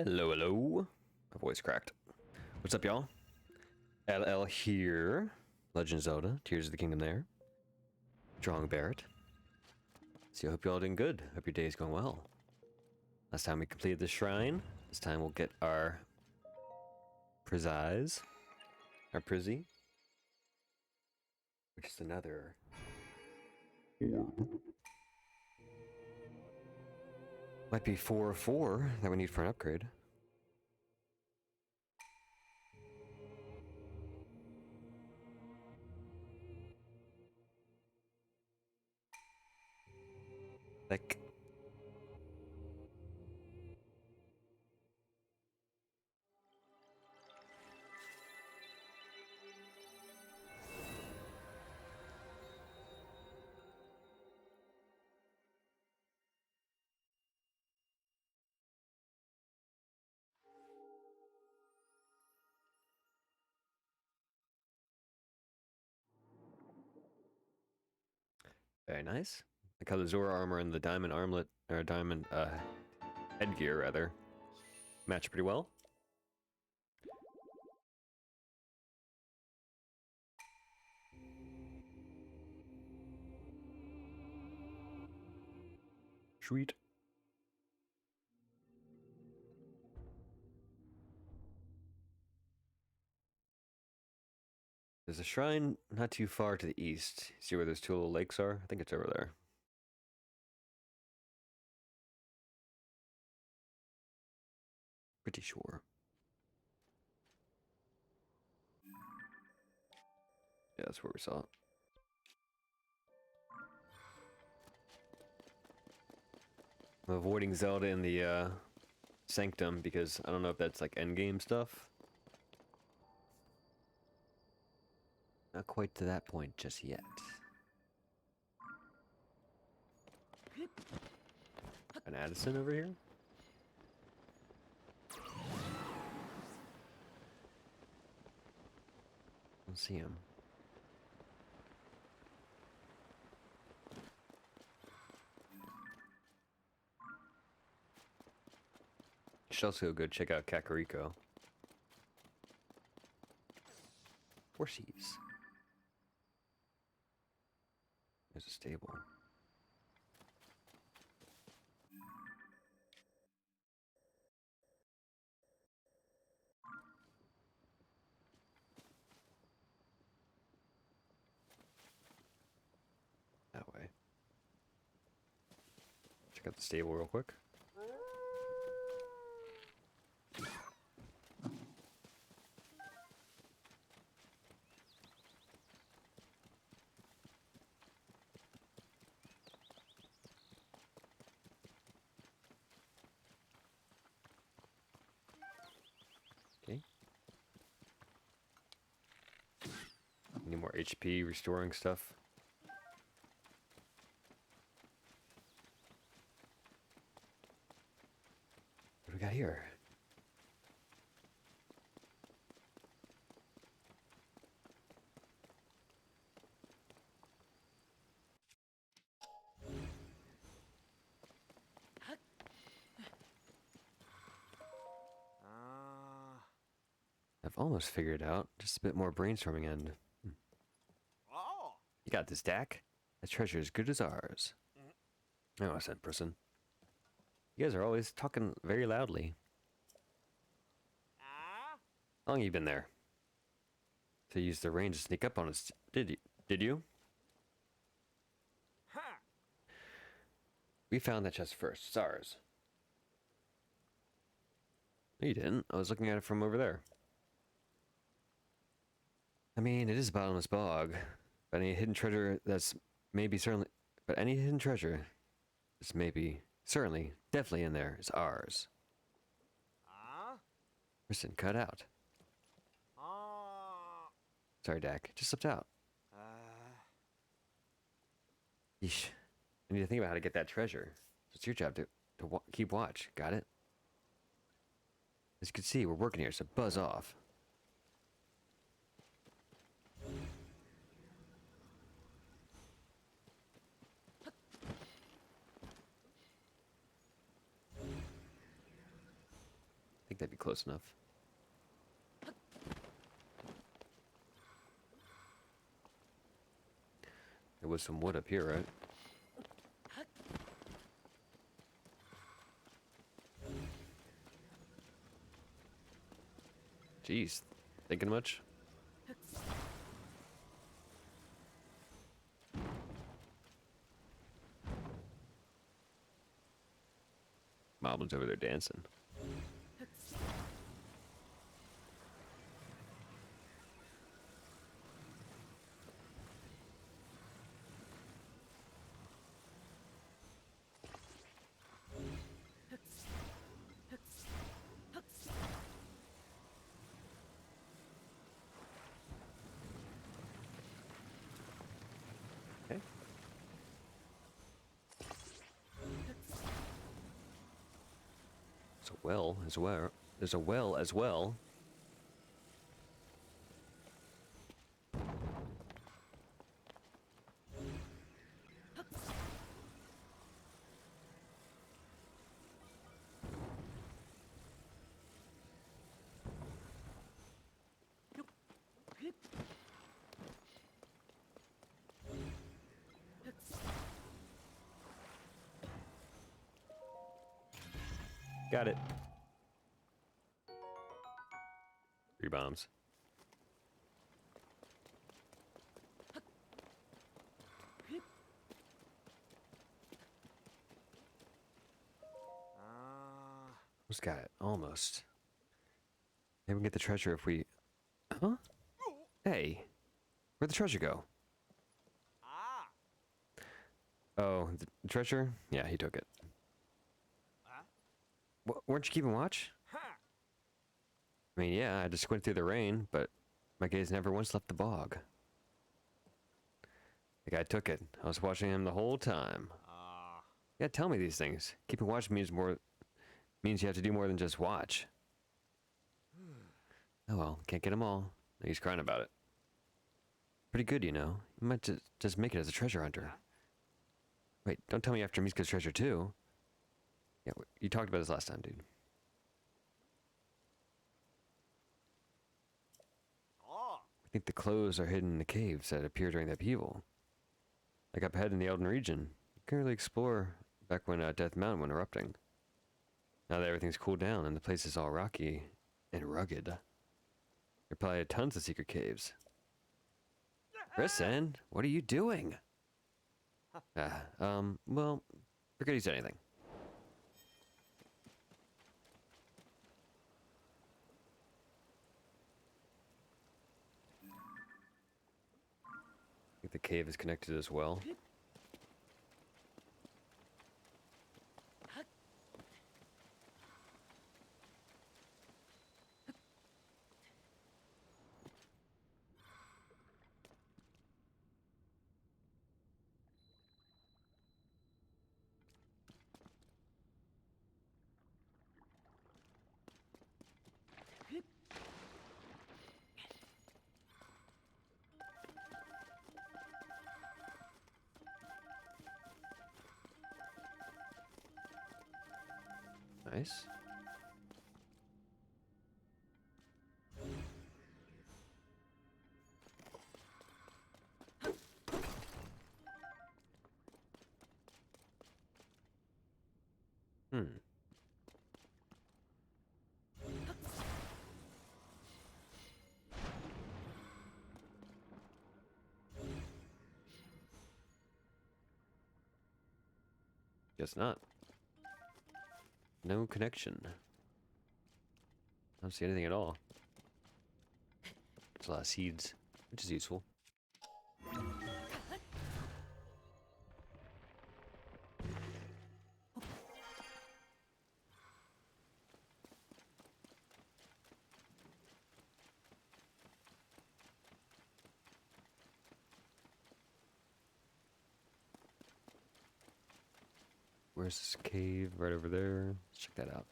Hello, hello. My voice cracked. What's up, y'all? LL here. Legend of Zelda, Tears of the Kingdom there. Strong Barrett. So I hope y'all doing good. Hope your day's going well. Last time we completed the shrine. This time we'll get our prize. Our prizzy. Which is another... Might be 4 or 4 that we need for an upgrade. Like... Very nice. Like how the Zora armor and the diamond armlet, or diamond, headgear, rather, match pretty well. Sweet. There's a shrine not too far to the east. See where those two little lakes are? I think it's over there. Pretty sure. Yeah, that's where we saw it. I'm avoiding Zelda in the Sanctum because I don't know if that's like endgame stuff. Not quite to that point just yet. An Addison over here? Don't see him. Should also go check out Kakariko. Horsies. There's a stable. That way. Check out the stable real quick. Okay. Need more HP restoring stuff. What do we got here? I've almost figured out. Just a bit more brainstorming and... Oh. You got this, Dak. That treasure is good as ours. Oh, I said person. You guys are always talking very loudly. How long have you been there? To use the range to sneak up on us. Did you? Huh. We found that chest first. It's ours. No, you didn't. I was looking at it from over there. I mean, it is a bottomless bog. But any hidden treasure that's maybe certainly... But any hidden treasure that's maybe, certainly, definitely in there is ours. Listen, cut out. Sorry, Dak. Just slipped out. Yeesh. I need to think about how to get that treasure. It's your job to keep watch. Got it? As you can see, we're working here, so buzz off. think that'd be close enough. There was some wood up here, right? Jeez, thinking much? Moblin's over there dancing. Okay. There's a well as well. There's a well as well. Got it. 3 bombs. Almost got it. Almost. Maybe we can get the treasure if we... Huh? Hey. Where'd the treasure go? Ah. Oh, the treasure? Yeah, he took it. Weren't you keeping watch? I mean, yeah, I just squinted through the rain, but my gaze never once left the bog. The guy took it. I was watching him the whole time. Yeah, tell me these things. Keeping watch means you have to do more than just watch. Oh well, can't get them all. He's crying about it. Pretty good, you know. You might just make it as a treasure hunter. Wait, don't tell me after Miska's treasure too. Yeah, you talked about this last time, dude. I think the clothes are hidden in the caves that appeared during the upheaval. Like up ahead in the Elden region. You couldn't really explore back when Death Mountain went erupting. Now that everything's cooled down and the place is all rocky and rugged. There probably tons of secret caves. Risen, what are you doing? Well, forget he said anything. I think the cave is connected as well. Nice. Hmm. Guess not. No connection. I don't see anything at all. There's a lot of seeds, which is useful. Where's this cave? Right over there. Let's check that out.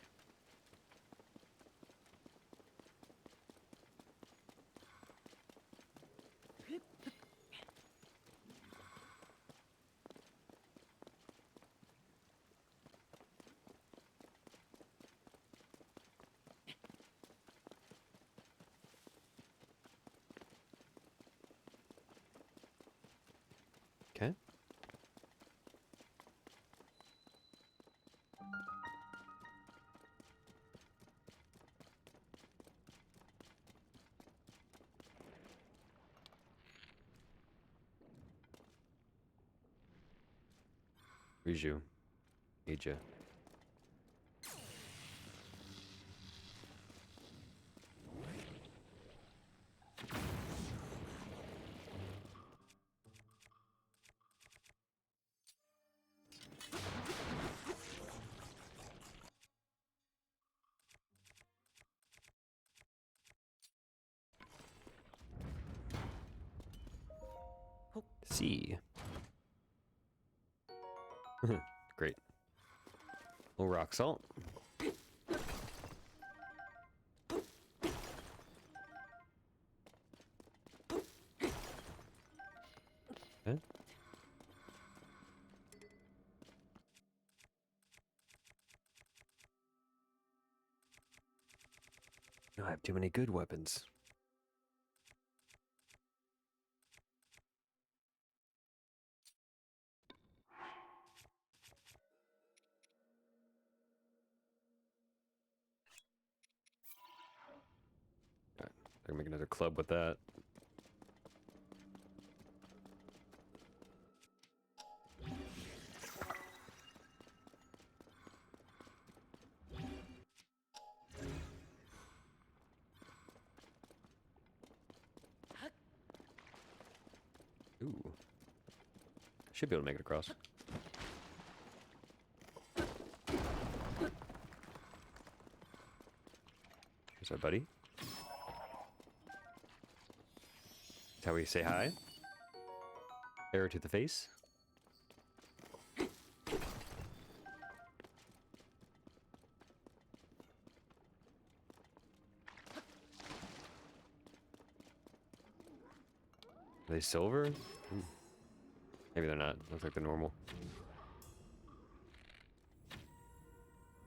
Riju. Need you. See. Great. Little rock salt. Okay. No, I have too many good weapons. Alright, I can make another club with that. Ooh. Should be able to make it across. Here's our buddy. That's how we say hi. Arrow to the face. Are they silver? Ooh. Maybe they're not. Looks like they're normal.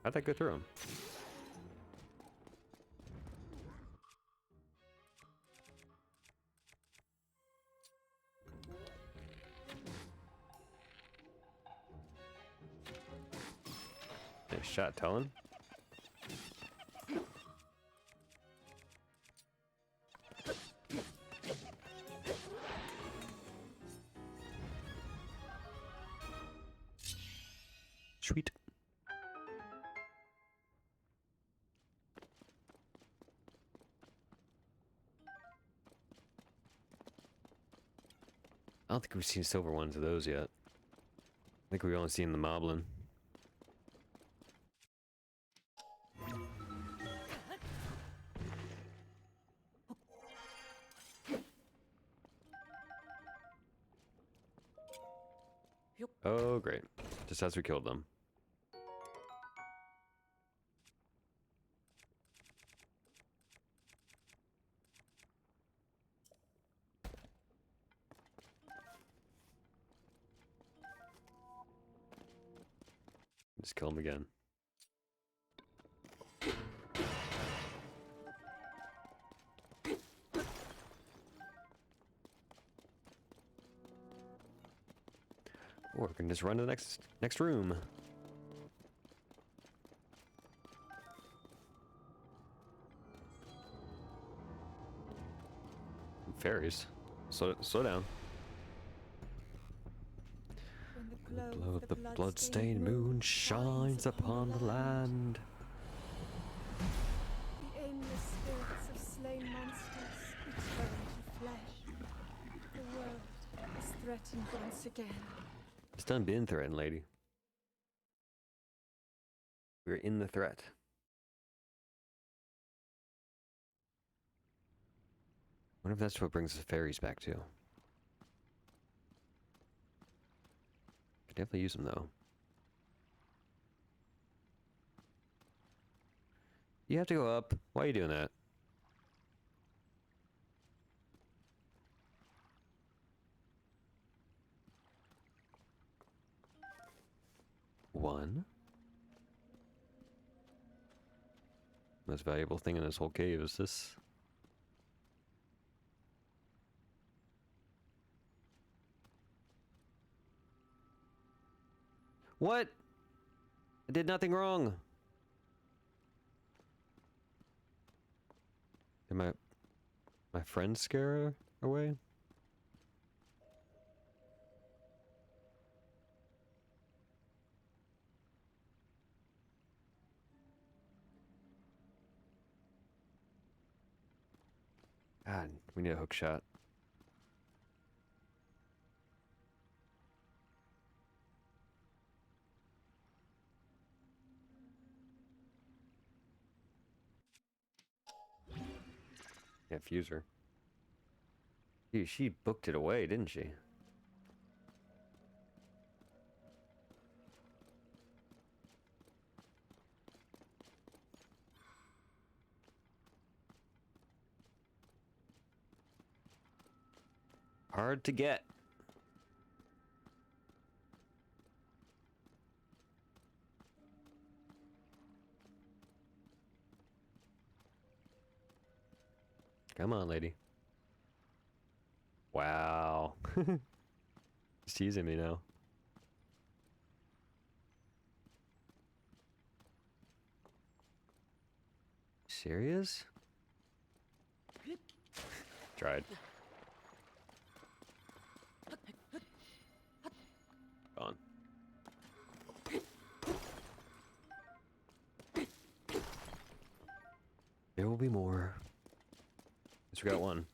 How'd that go through them? Nice shot, Talon. Sweet. I don't think we've seen silver ones of those yet. I think we've only seen the moblin. Oh, great. Just as we killed them. Just kill them again. Or we can just run to the next room. Fairies. Slow down. When The glow of the blood-stained moon shines upon the land. The aimless spirits of slain monsters return to flesh. The world is threatened once again. It's done been threatened, lady. We're in the threat. Wonder if that's what brings the fairies back too. Could definitely use them though. You have to go up. Why are you doing that? One. Most valuable thing in this whole cave is this. What? I did nothing wrong. Did my friend scare her away? God, we need a hook shot. Yeah, fuser. Dude, she booked it away, didn't she? Hard to get. Come on, lady. Wow. She's teasing me now. Serious? Tried. Gone. There will be more. Guess we got one.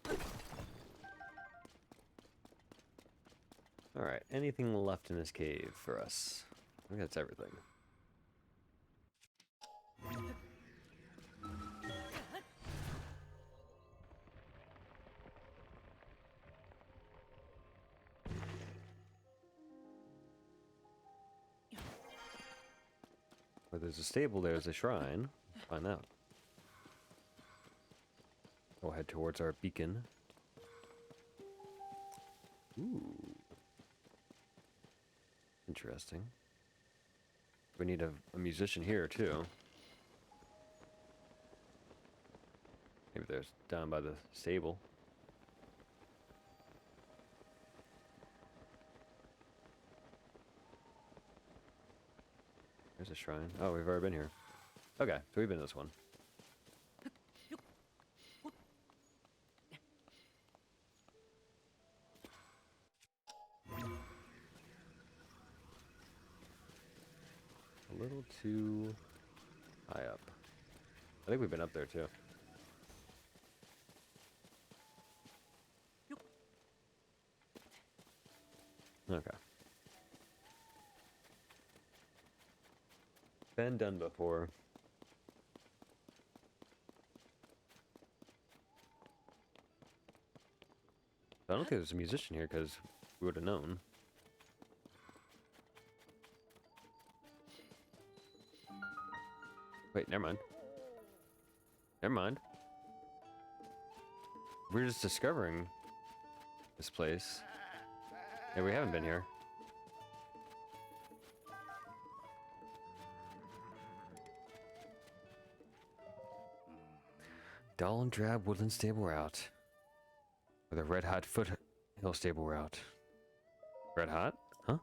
Alright, anything left in this cave for us? I think that's everything. Where there's a stable, there's a shrine. Find out. We'll head towards our beacon. Ooh. Interesting. We need a musician here, too. Maybe there's down by the stable. There's a shrine. Oh, we've already been here. Okay, so we've been to this one. A little too high up. I think we've been up there too. Okay. Been done before. I don't think there's a musician here because we would have known. Wait, never mind. Never mind. We're just discovering this place. Yeah, we haven't been here. Dull and drab woodland stable route. With a red hot foothill stable route. Red hot? Huh?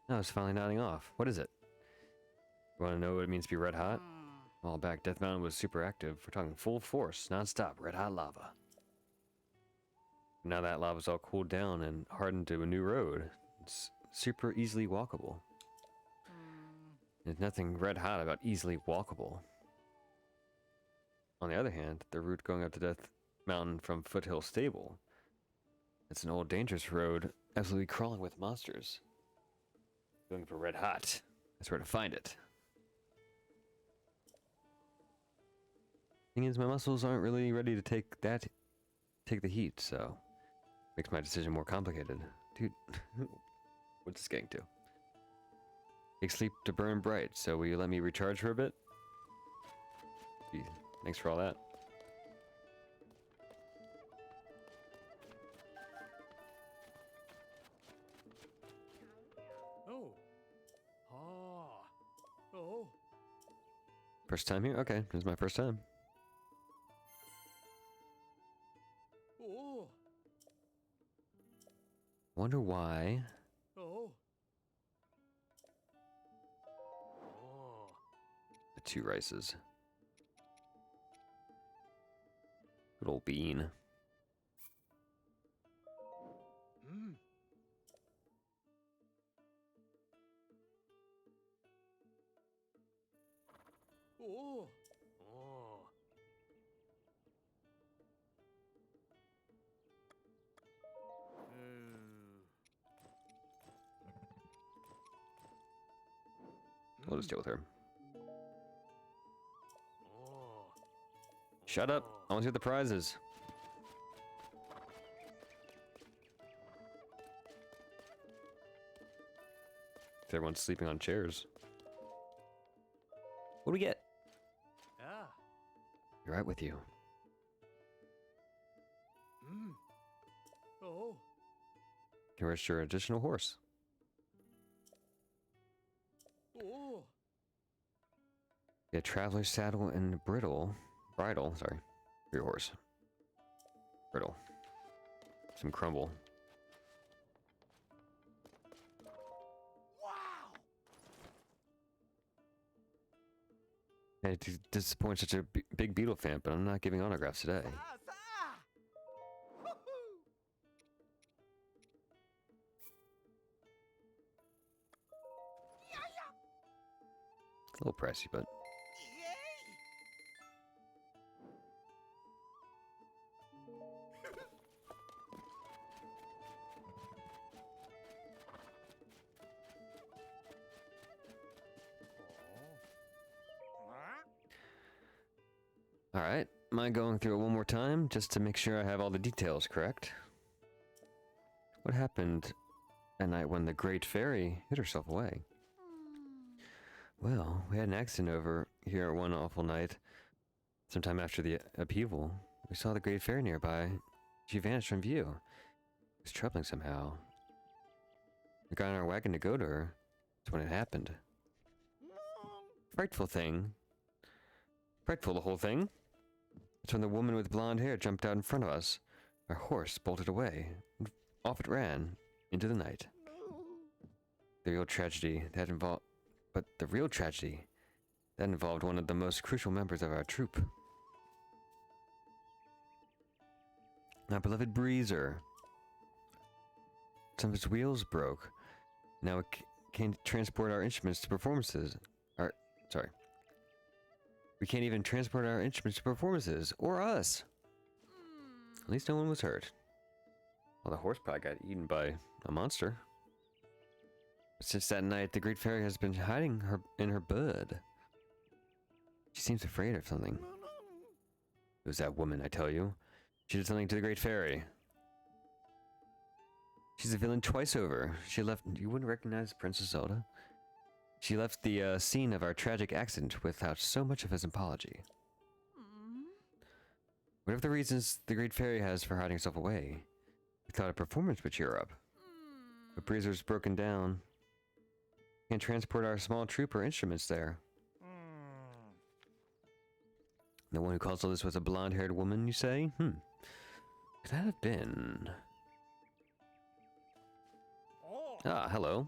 No, it's finally nodding off. What is it? You want to know what it means to be red hot? A while back, Death Mountain was super active. We're talking full force, non-stop, red hot lava. Now that lava's all cooled down and hardened to a new road. It's super easily walkable. There's nothing red hot about easily walkable. On the other hand, the route going up to Death Mountain from Foothill Stable. It's an old dangerous road, absolutely crawling with monsters. Going for red hot. That's where to find it. Thing is, my muscles aren't really ready to take the heat, so makes my decision more complicated. Dude, what's this getting to? Take sleep to burn bright, so will you let me recharge for a bit? Gee, thanks for all that. Oh. Ah. Oh. First time here? Okay, this is my first time. Oh. Wonder why. Oh. Oh. The two rices. Good old bean. Mm. Oh. Oh. We'll just deal with her. Oh. Shut up. I want to see what the prize is. Everyone's sleeping on chairs. What do we get? Ah. Be right with you. Mm. Oh. Can register an additional horse. Oh. Yeah, traveler's saddle and bridle. Bridle, sorry. For your horse. Bridle. Some crumble. Wow. I hate to disappoint such a big beetle fan, but I'm not giving autographs today. Ah, ah. Woohoo. It's a little pricey, but Yay. alright. Mind going through it one more time, just to make sure I have all the details correct? What happened at night when the Great Fairy hid herself away? Well, we had an accident over here one awful night. Sometime after the upheaval, we saw the Great Fairy nearby. She vanished from view. It was troubling somehow. We got on our wagon to go to her. That's when it happened. Frightful thing. Frightful, the whole thing. That's when the woman with blonde hair jumped out in front of us. Our horse bolted away. Off it ran. Into the night. The real tragedy that involved... But the real tragedy that involved one of the most crucial members of our troop. Our beloved Breezer. Some of its wheels broke. Now it can't transport our instruments to performances. We can't even transport our instruments to performances. Or us. At least no one was hurt. Well, the horse probably got eaten by a monster. Since that night, the Great Fairy has been hiding in her bud. She seems afraid of something. It was that woman, I tell you. She did something to the Great Fairy. She's a villain twice over. She left... You wouldn't recognize Princess Zelda? She left the scene of our tragic accident without so much of an apology. Whatever the reasons the Great Fairy has for hiding herself away, we thought a performance would cheer her up. But Breezer's broken down. Can't transport our small troop or instruments there. The one who caused all this was a blonde-haired woman, you say? Could that have been... Oh. Ah, hello.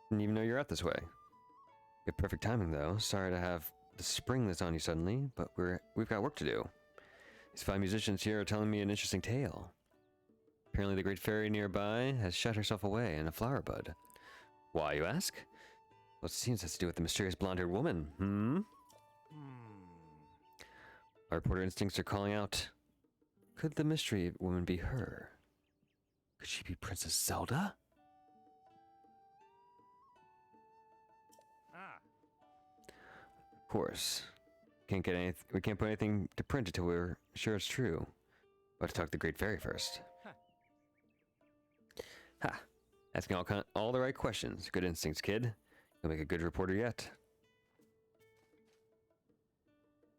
Didn't even know you're out this way. You have perfect timing, though. Sorry to have to spring this on you suddenly, but we've got work to do. These fine musicians here are telling me an interesting tale. Apparently the Great Fairy nearby has shut herself away in a flower bud. Why, you ask? Well, it seems it has to do with the mysterious blonde-haired woman, Our reporter instincts are calling out. Could the mystery woman be her? Could she be Princess Zelda? Ah. Of course. We can't put anything to print until we're sure it's true. But to talk to the Great Fairy first. Ha! Asking all the right questions. Good instincts, kid. You'll make a good reporter yet.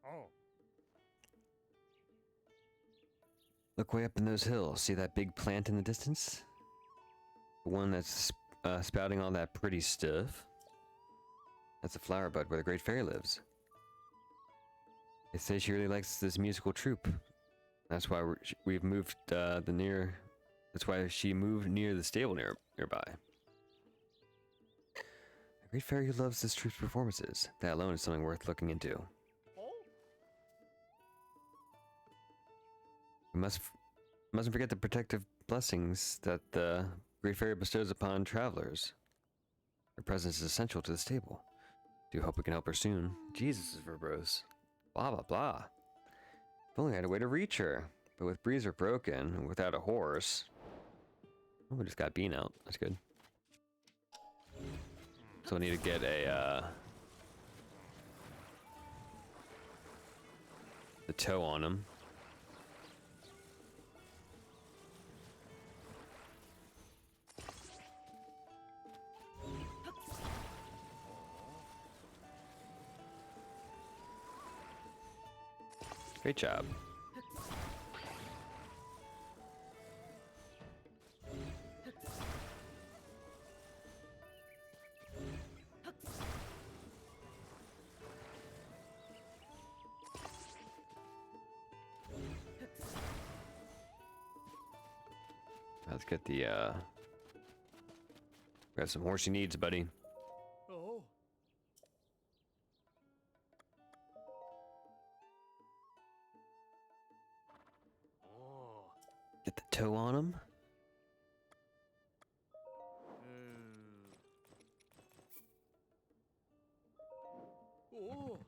Oh. Look way up in those hills. See that big plant in the distance? The one that's spouting all that pretty stuff? That's a flower bud where the Great Fairy lives. They say she really likes this musical troupe. That's why we've moved That's why she moved near the stable nearby. A Great Fairy who loves this troupe's performances. That alone is something worth looking into. Oh. We mustn't forget the protective blessings that the Great Fairy bestows upon travelers. Her presence is essential to the stable. Do hope we can help her soon. Jesus is verbose. Blah blah blah. If only I had a way to reach her. But with Breezer broken and without a horse... Oh, we just got Bean out. That's good. So we need to get a the toe on him. Great job. Let's get the got some horsey needs, buddy. Oh. Oh. Get the toe on him. Oh.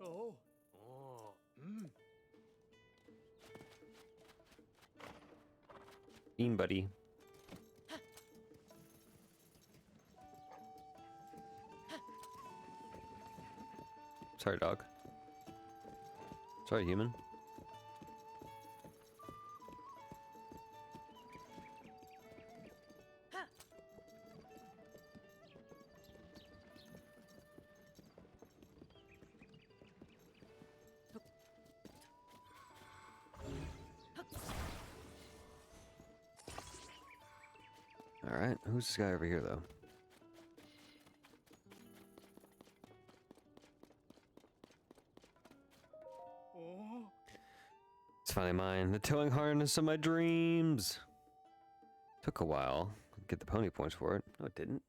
Oh. Oh. Bean buddy. Sorry, dog. Sorry, human. All right, who's this guy over here, though? Oh. It's finally mine. The towing harness of my dreams. Took a while to get the pony points for it. No, it didn't.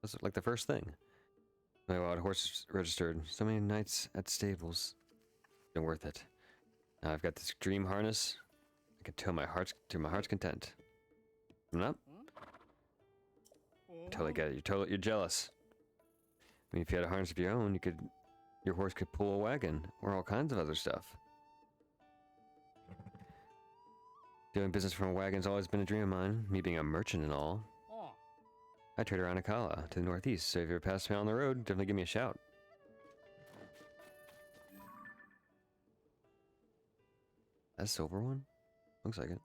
That's like the first thing. My wild horse registered. So many nights at stables. Been worth it. Now I've got this dream harness. I can tow my heart's to my heart's content. Coming up? Totally get it. You're jealous. I mean, if you had a harness of your own, your horse could pull a wagon or all kinds of other stuff. Doing business from a wagon's always been a dream of mine. Me being a merchant and all. Oh. I trade around Akala to the northeast, so if you ever pass me on the road, definitely give me a shout. That silver one? Looks like it.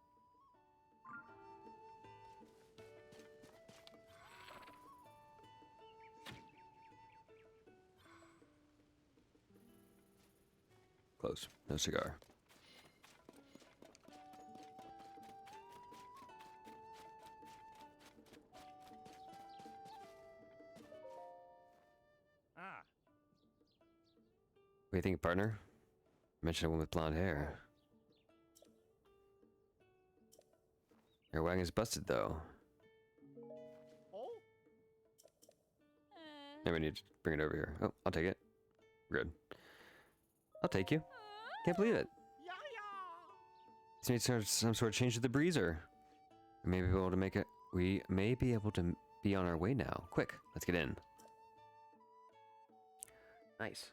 Close. No cigar. Ah. What do you think, partner? Mention a woman with blonde hair. Your wagon's busted, though. Oh. Maybe we need to bring it over here. Oh, I'll take it. We're good. I'll take you. Can't believe it. Yeah, yeah. It's made some sort of change to the breezer. We may be able to make it. We may be able to be on our way now. Quick, let's get in. Nice.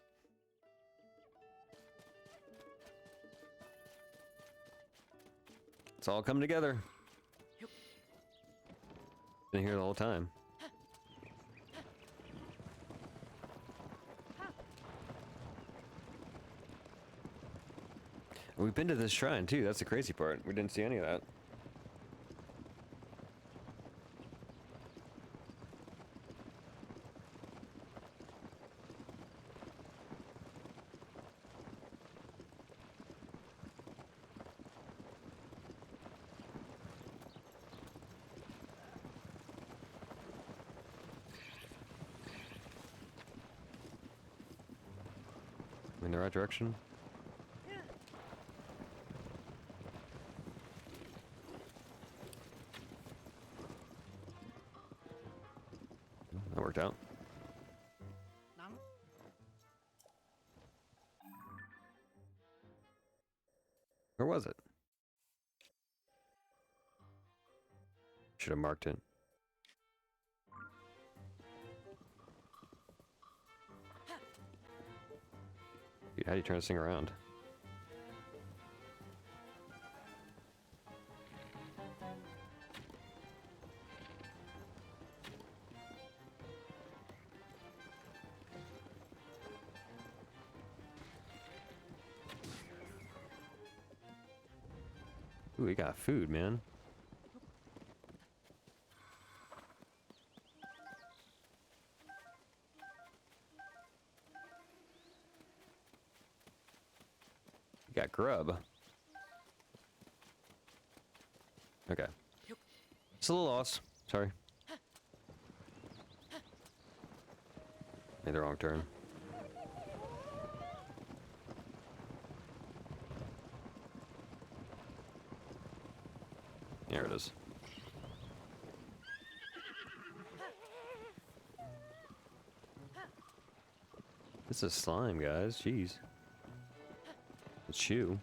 It's all coming together. Been here the whole time. We've been to this shrine too. That's the crazy part. We didn't see any of that. In the right direction? That worked out. Nang. Where was it? Should have marked it. Dude, how do you turn this thing around? Ooh, we got food, man. We got grub. Okay. It's a little lost. Sorry. Made the wrong turn. There it is. This is slime, guys. Jeez. It's you.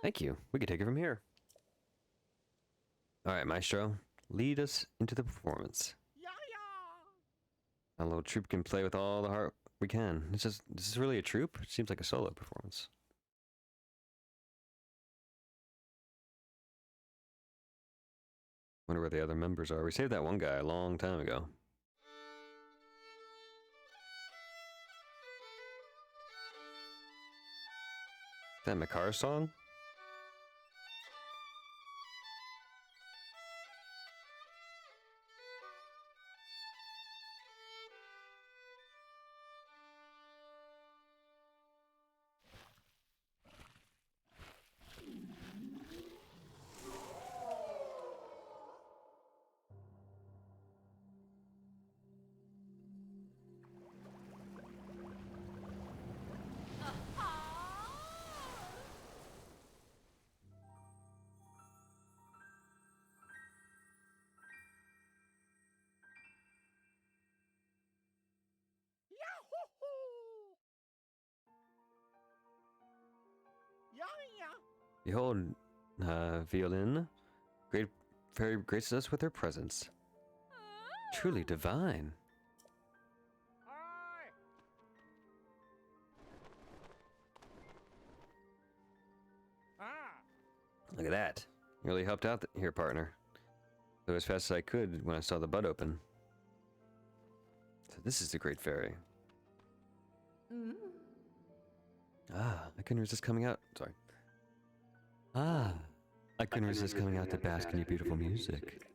Thank you. We can take it from here. All right, Maestro. Lead us into the performance. Yeah, yeah. Our little troupe can play with all the heart we can. Is this really a troupe? It seems like a solo performance. Wonder where the other members are. We saved that one guy a long time ago. Is that Makar's song? Yahoo! Yeah, yeah. Behold, Violin. Great fairy graces us with her presence. Truly divine. Aye. Ah. Look at that. You really helped out here, partner. Go as fast as I could when I saw the bud open. So this is the Great Fairy. Ah, I couldn't resist coming out. Sorry. Ah, I couldn't resist coming out to bask in your beautiful music.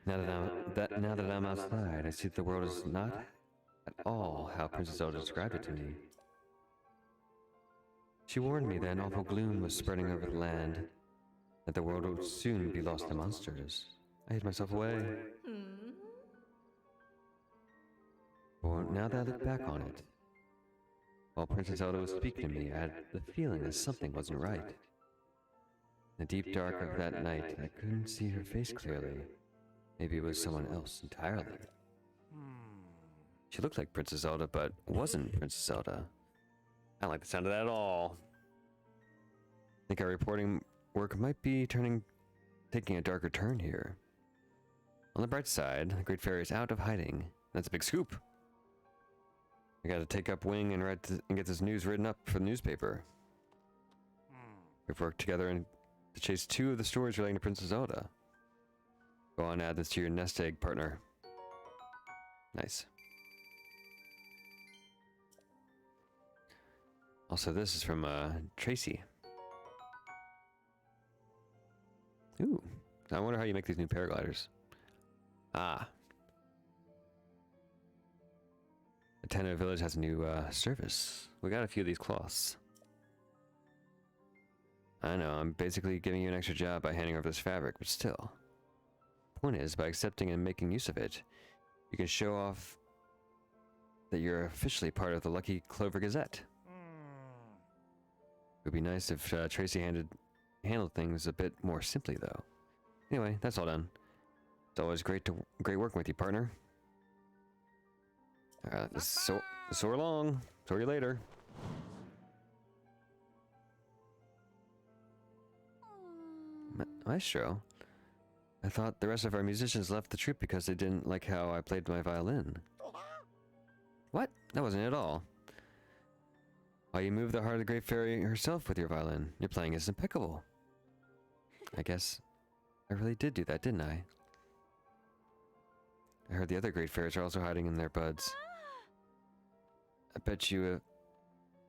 Now that I'm outside, I see that the world is not at all how Princess Zelda described it to me. She warned me that an awful gloom was spreading over the land, that the world would soon be lost to monsters. I hid myself away. Well, now that I look back on it, while Princess Zelda was speaking to me, I had the feeling that something wasn't right. In the deep dark of that night, I couldn't see her face clearly. Maybe it was someone else entirely. She looked like Princess Zelda, but wasn't Princess Zelda. I don't like the sound of that at all. I think our reporting work might be taking a darker turn here. On the bright side, the Great Fairy is out of hiding. That's a big scoop. I gotta take up wing and get this news written up for the newspaper. We've worked together to chase 2 of the stories relating to Princess Zelda. Go on, add this to your nest egg, partner. Nice. Also, this is from Tracy. Ooh, I wonder how you make these new paragliders. Ah. The Tenno village has a new service. We got a few of these cloths. I know, I'm basically giving you an extra job by handing over this fabric, but still. Point is, by accepting and making use of it, you can show off that you're officially part of the Lucky Clover Gazette. It would be nice if Tracy handled things a bit more simply, though. Anyway, that's all done. It's always great working with you, partner. So long. See you later. Maestro, I thought the rest of our musicians left the troupe because they didn't like how I played my violin. What? That wasn't it at all. Why, you moved the heart of the Great Fairy herself with your violin. Your playing is impeccable. I guess I really did do that, didn't I? I heard the other Great Fairies are also hiding in their buds. I bet you,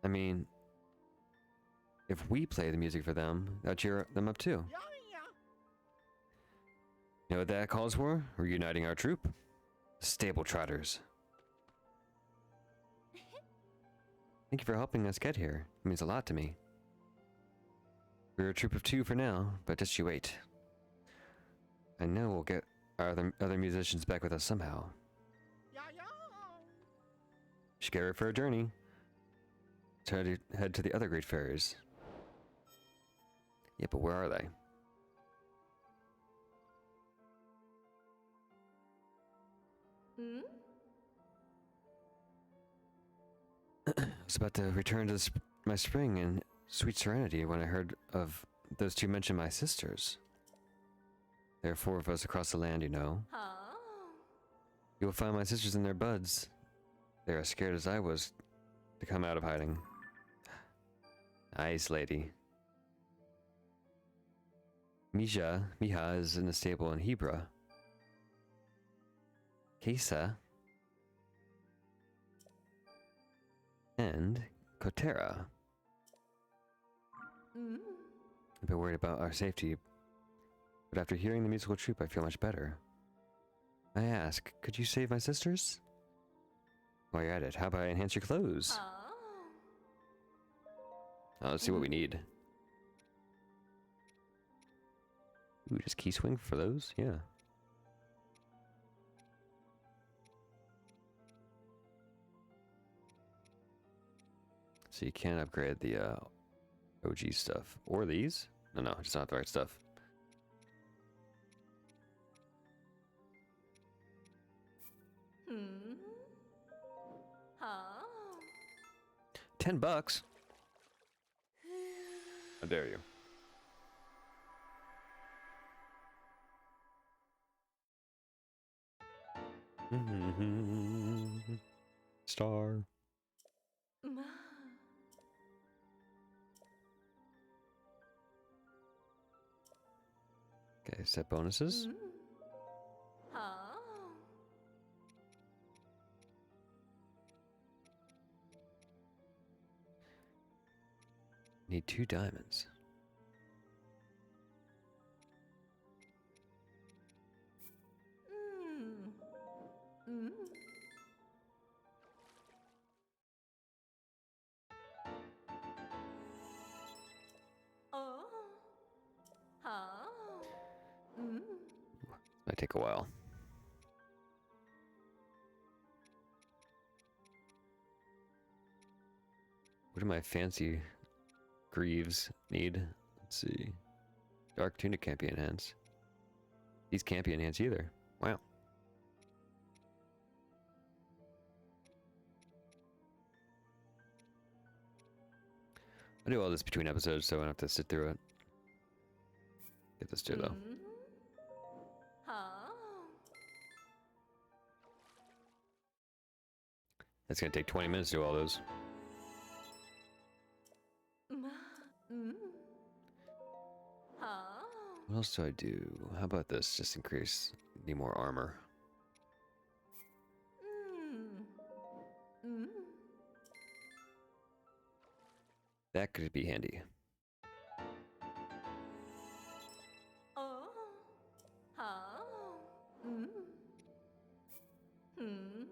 I mean, if we play the music for them, that'll cheer them up too. Yeah, yeah. You know what that calls for? Reuniting our troop. Stable Trotters. Thank you for helping us get here. It means a lot to me. We're a troop of 2 for now, but just you wait. I know we'll get our other musicians back with us somehow. Yeah, yeah. Should get ready for a journey. Try to head to the other great fairies. Yeah, but where are they? Hmm? I was about to return to my spring and sweet serenity when I heard of those two mention my sisters. There are 4 of us across the land, you know. Oh. You will find my sisters and their buds. They are as scared as I was to come out of hiding. Nice lady. Miha is in the stable in Hebra. Kesa and Kotera. Hmm? I've been worried about our safety, but after hearing the musical troupe, I feel much better. I ask, could you save my sisters? While you're at it, how about I enhance your clothes? Oh. Let's see what we need. Ooh, just key swing for those? Yeah. So you can't upgrade the OG stuff. Or these? No, it's not the right stuff. Hmm? Oh. $10? How dare you? Star. Ma. Okay, set bonuses. Hmm? Oh. Need 2 diamonds. Hmm. Hmm? Oh. Oh. Hmm? Might take a while. What do my fancy greaves need? Let's see. Dark tunic can't be enhanced. These can't be enhanced either. Wow. I'll do all this between episodes so I don't have to sit through it. Get this too, though. Hmm? Oh. It's gonna take 20 minutes to do all those. Ma. Hmm? Oh. What else do I do? How about this? Just increase. Need more armor. Hmm. Hmm? That could be handy. Oh. Oh. Hmm? Hmm?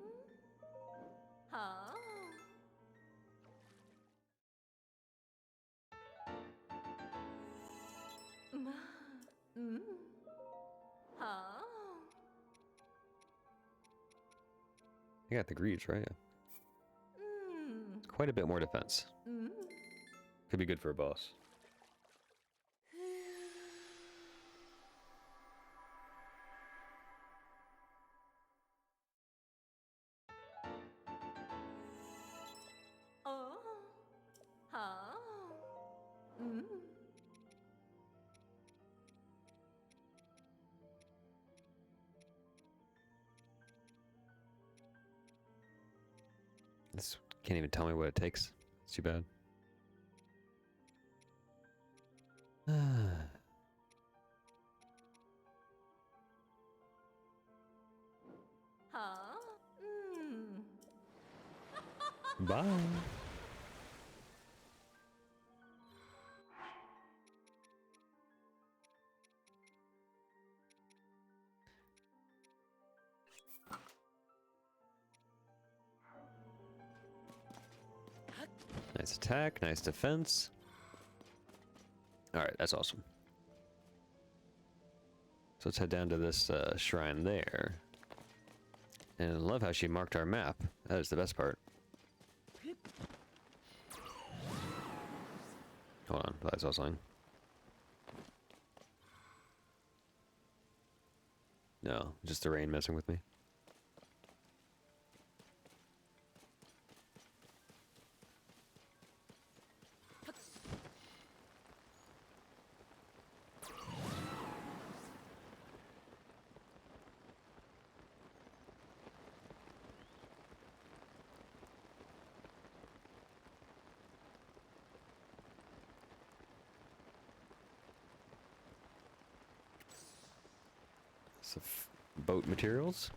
Oh. Ma. Hmm? Oh. I got the greaves, right? Hmm. Quite a bit more defense. Hmm? Could be good for a boss. Oh. Oh. Hmm? This can't even tell me what it takes. It's too bad. Huh? Hmm. Bye. Nice attack, nice defense. Alright, that's awesome. So let's head down to this shrine there. And I love how she marked our map. That is the best part. Hold on, I saw something. No, just the rain messing with me. Some boat materials.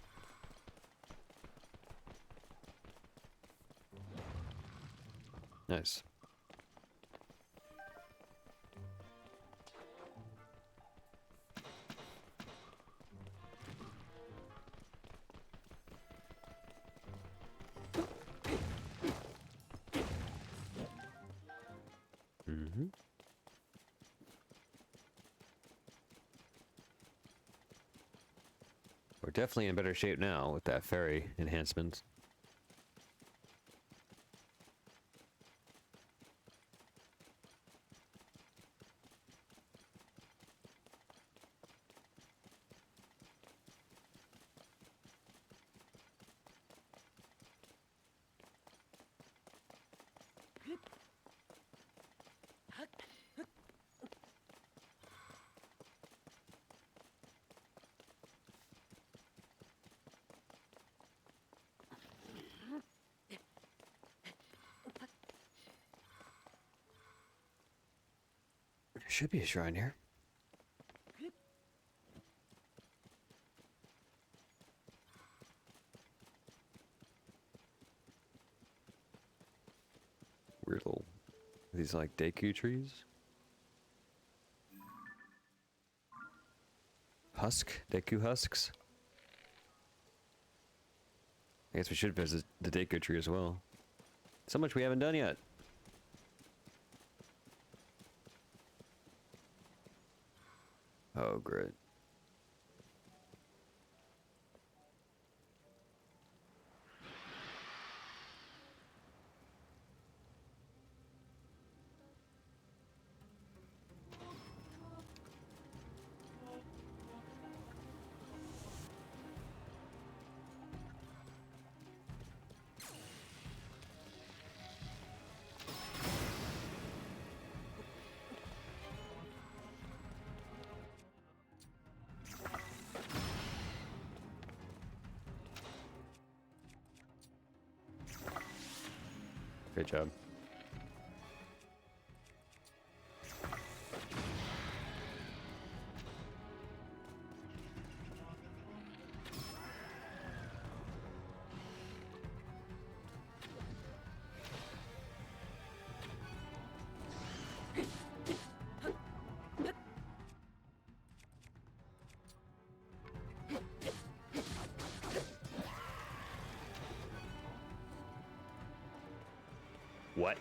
Nice. Mm-hmm. We're definitely in better shape now with that ferry enhancement. There should be a shrine here. Weird little... These like Deku trees? Husk? Deku husks? I guess we should visit the Deku tree as well. So much we haven't done yet. Oh, great. Great job. What?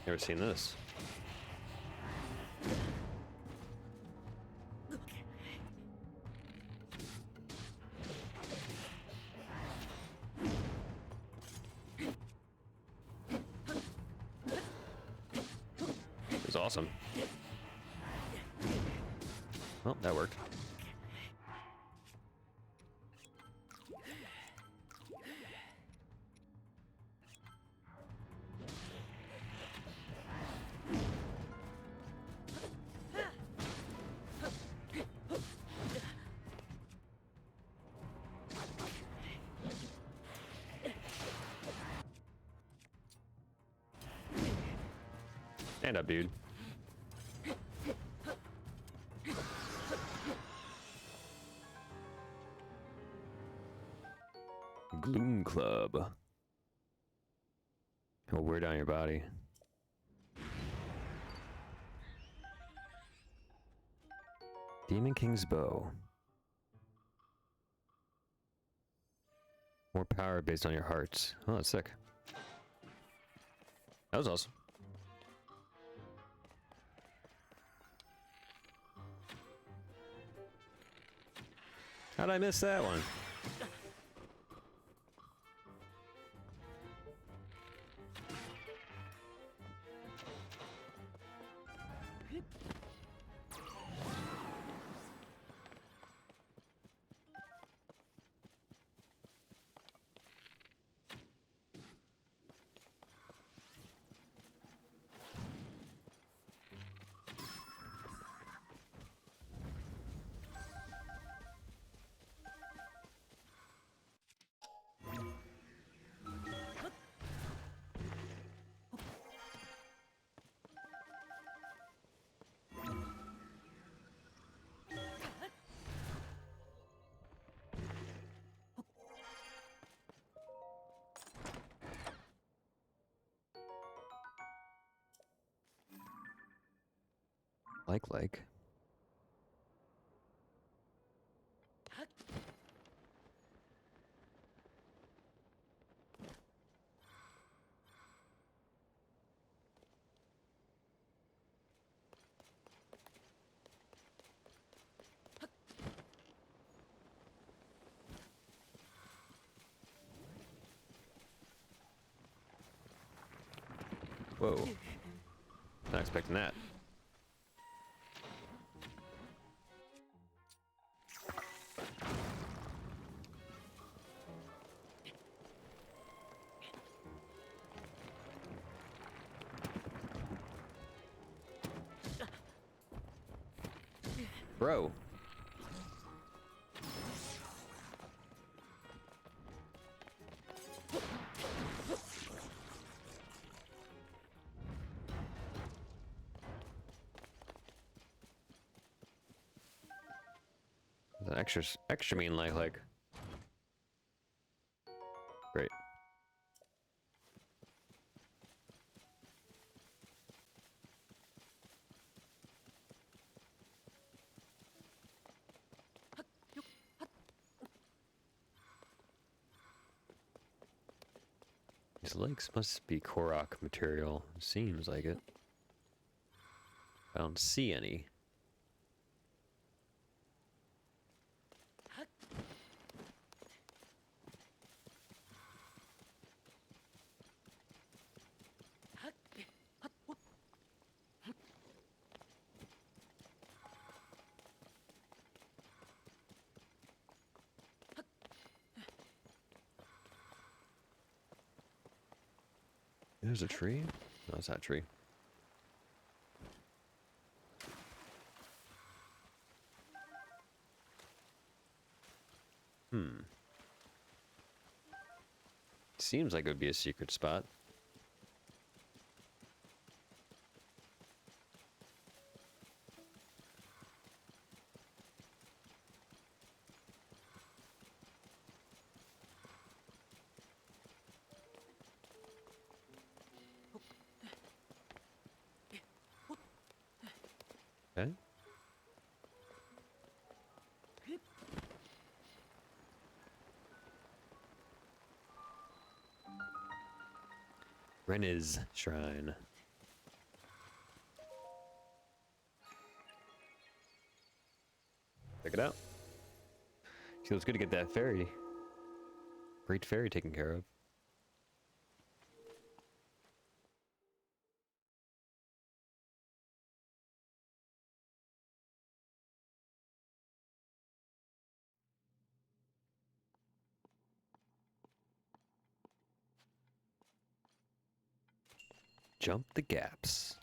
Never seen this. It's awesome. Well, that worked. Stand up, dude. Demon Club. It'll wear down your body. Demon King's Bow. More power based on your hearts. Oh, that's sick. That was awesome. How'd I miss that one? Like. Whoa. Not expecting that. Bro. The extra mean like. Great. These lakes must be Korok material. Seems like it. I don't see any. There's a tree? No, it's not a tree. Seems like it would be a secret spot. Okay. Ren's Shrine. Check it out. Feels good to get that fairy. Great fairy taken care of. Jump the gaps.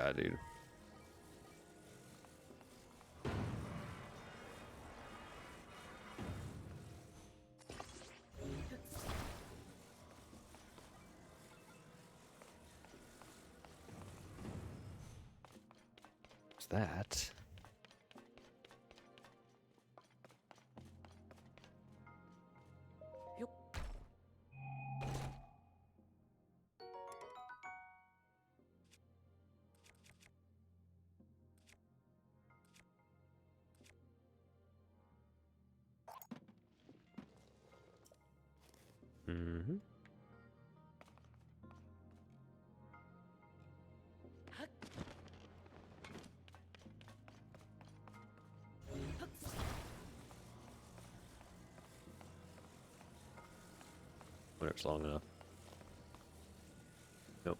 Yeah, dude. What's that? Mm-hmm. Wonder if it's long enough. Nope.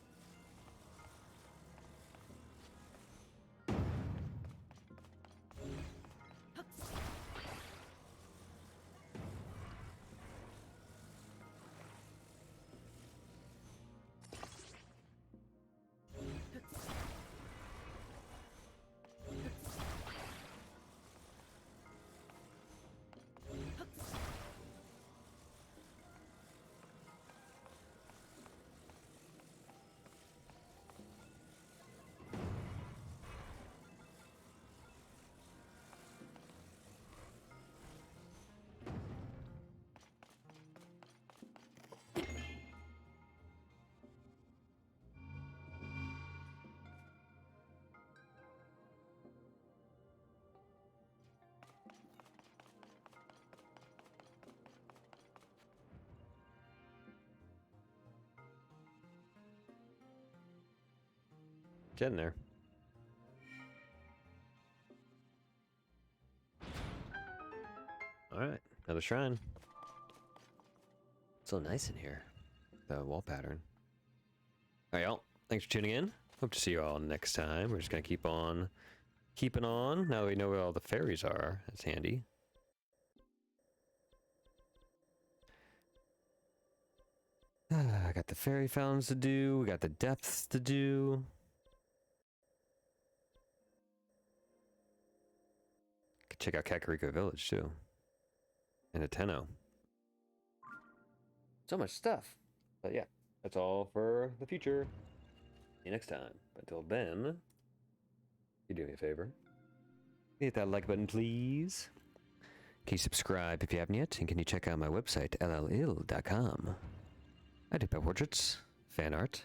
Getting there. Alright, another shrine. So nice in here. The wall pattern. Alright, y'all. Thanks for tuning in. Hope to see you all next time. We're just gonna keep on keeping on. Now we know where all the fairies are. That's handy. I got the fairy fountains to do. We got the depths to do. Could check out Kakariko Village too. And Ateno. So much stuff. But yeah, that's all for the future. See you next time. Until then, you do me a favor. Hit that like button, please. Can you subscribe if you haven't yet? And can you check out my website, llell.com? I do pet portraits, fan art,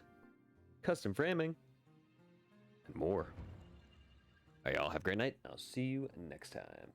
custom framing, and more. All right, y'all have a great night. I'll see you next time.